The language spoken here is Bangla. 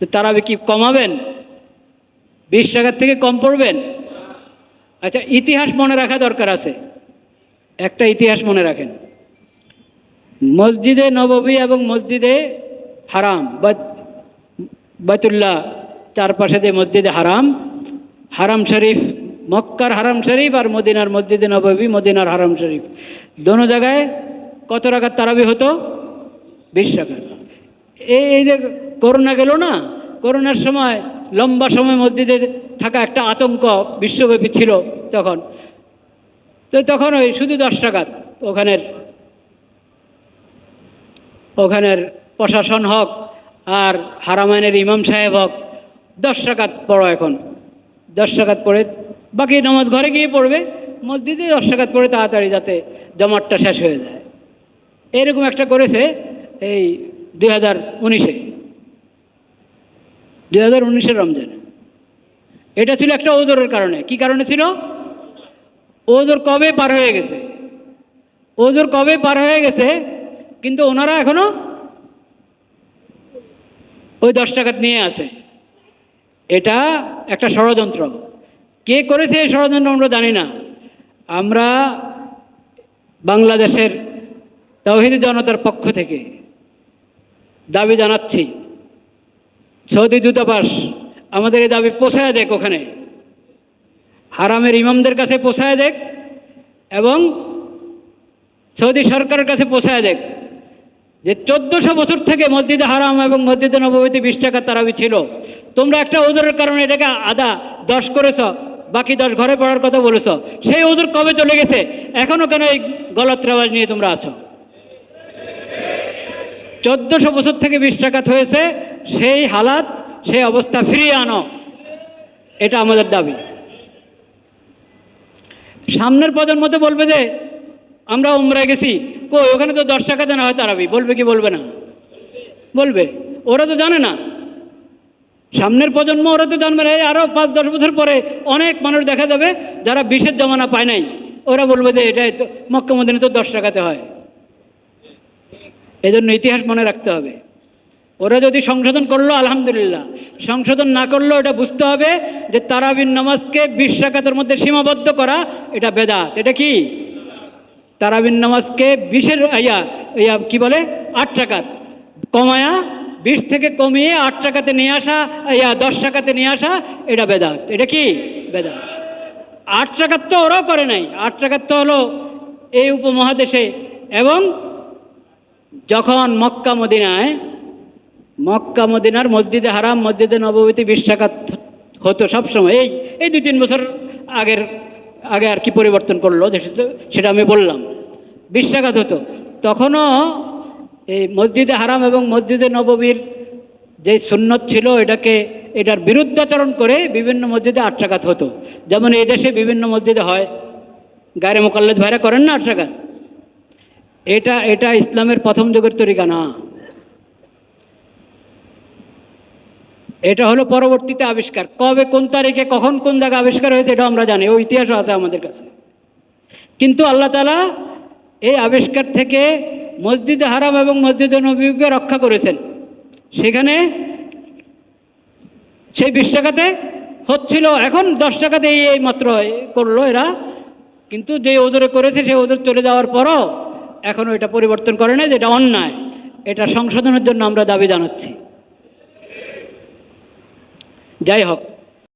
তো তারাবি কি কমাবেন? 20 টাকার থেকে কম পড়বেন? আচ্ছা, ইতিহাস মনে রাখা দরকার আছে। একটা ইতিহাস মনে রাখেন, মসজিদে নববী এবং মসজিদে হারাম, বাইতুল্লাহ চারপাশে যে মসজিদে হারাম, হারাম শরীফ, মক্কার হারাম শরীফ আর মদিনার মসজিদে নববী, মদিনার হারাম শরীফ, দোনো জায়গায় কত রাকাত তারাবি হতো? 20 রাকাত। এই যে করোনা গেল না, করোনার সময় লম্বা সময় মসজিদে থাকা একটা আতঙ্ক বিশ্বব্যাপী ছিল তখন। তো তখন ওই শুধু 10 রাকাত, ওখানের প্রশাসন হোক আর হারামাইনের ইমাম সাহেব হোক, 10 রাকাত পড়ো, এখন 10 রাকাত পড়ে বাকি নামাজ ঘরে গিয়ে পড়বে, মসজিদে 10 রাকাত পড়ে তাড়াতাড়ি যাতে জমাটটা শেষ হয়ে যায়। এরকম একটা করেছে এই 2019-এর রমজান। এটা ছিল একটা ওজোরের কারণে। কি কারণে ছিল? ওজোর কবে পার হয়ে গেছে, ওজোর কবে পার হয়ে গেছে, কিন্তু ওনারা এখনো ওই 10 টাকা নিয়ে আসে। এটা একটা ষড়যন্ত্র। কে করেছে এই ষড়যন্ত্র আমরা জানি না। আমরা বাংলাদেশের তাওহীদি জনতার পক্ষ থেকে দাবি জানাচ্ছি, সৌদি দূতাবাস আমাদের এই দাবি পৌঁছায় দেখ, ওখানে হারামের ইমামদের কাছে পৌঁছায় দেখ এবং সৌদি সরকারের কাছে পৌঁছায় দেখ যে 1400 বছর থেকে মসজিদে হারাম এবং মসজিদে নববীতে 20 টাকা তারাবি ছিল। তোমরা একটা ওজোরের কারণে এটাকে 10 করেছ, বাকি 10 ঘরে পড়ার কথা বলেছ। সেই ওজোর কবে চলে গেছে? এখনো কেন এই গলত রেওয়াজ নিয়ে তোমরা আছো? 1400 বছর থেকে 20 টাকা হয়েছে, সেই হালাত, সেই অবস্থা ফিরিয়ে আনো, এটা আমাদের দাবি। সামনের প্রজন্ম তো বলবে যে আমরা উমরায় গেছি, কই ওখানে তো 10 টাকা দেনা হয় তারাবি, বলবে কি বলবে না? বলবে। ওরা তো জানে না, সামনের প্রজন্ম ওরা তো জানবে না। আরও 5-10 বছর পরে অনেক মানুষ দেখা যাবে যারা 20-এর জমানা পায় নাই, ওরা বলবে যে এটা তো মক্কা মদিনা তো 10 টাকাতে হয়। এই জন্য ইতিহাস মনে রাখতে হবে। ওরা যদি সংশোধন করলো আলহামদুলিল্লাহ, সংশোধন না করলো এটা বুঝতে হবে যে তারাবির নামাজকে 20 রাকাতের মধ্যে সীমাবদ্ধ করা এটা বেদাত। এটা কি? তারাবির নামাজকে 20-এর কি বলে 8 রাকাত কমায়া 20 থেকে কমিয়ে 8 টাকাতে নিয়ে আসা, 10 টাকাতে নিয়ে আসা, এটা বেদাত। এটা কি? বেদাত। 8 টাকার তো ওরাও করে নাই। 8 টাকার তো হলো এই উপমহাদেশে। এবং যখন মক্কা মদিনার মসজিদে হারাম, মসজিদে নববীতে 20 টাকা হতো সবসময়। এই 2-3 বছর আগে আর কি পরিবর্তন করলো সেটা আমি বললাম। 20 টাকা হতো তখনও। এই মসজিদে হারাম এবং মসজিদে নববীর যে সুন্নত ছিল এটার বিরুদ্ধাচরণ করে বিভিন্ন মসজিদে 8 টাকা হতো। যেমন এই দেশে বিভিন্ন মসজিদে হয়, গায়রে মুকাল্লাদ ভাইরা করেন না 8 টাকা। এটা ইসলামের প্রথম যুগের তরিকা না, এটা হলো পরবর্তীতে আবিষ্কার। কবে, কোন তারিখে, কখন, কোন জায়গায় আবিষ্কার হয়েছে এটা আমরা জানি, ওই ইতিহাসও আছে আমাদের কাছে। কিন্তু আল্লাহ তাআলা এই আবিষ্কার থেকে মসজিদে হারাম এবং মসজিদে নববীকে রক্ষা করেছেন। সেখানে সেই 20 টাকাতে হচ্ছিল, এখন 10 টাকাতে এই মাত্র করলো এরা। কিন্তু যে ওজোরে করেছে সেই ওজোর চলে যাওয়ার পরও এখনও এটা পরিবর্তন করে না, যে এটা অন্যায়। এটা সংশোধনের জন্য আমরা দাবি জানাচ্ছি। যাই হোক,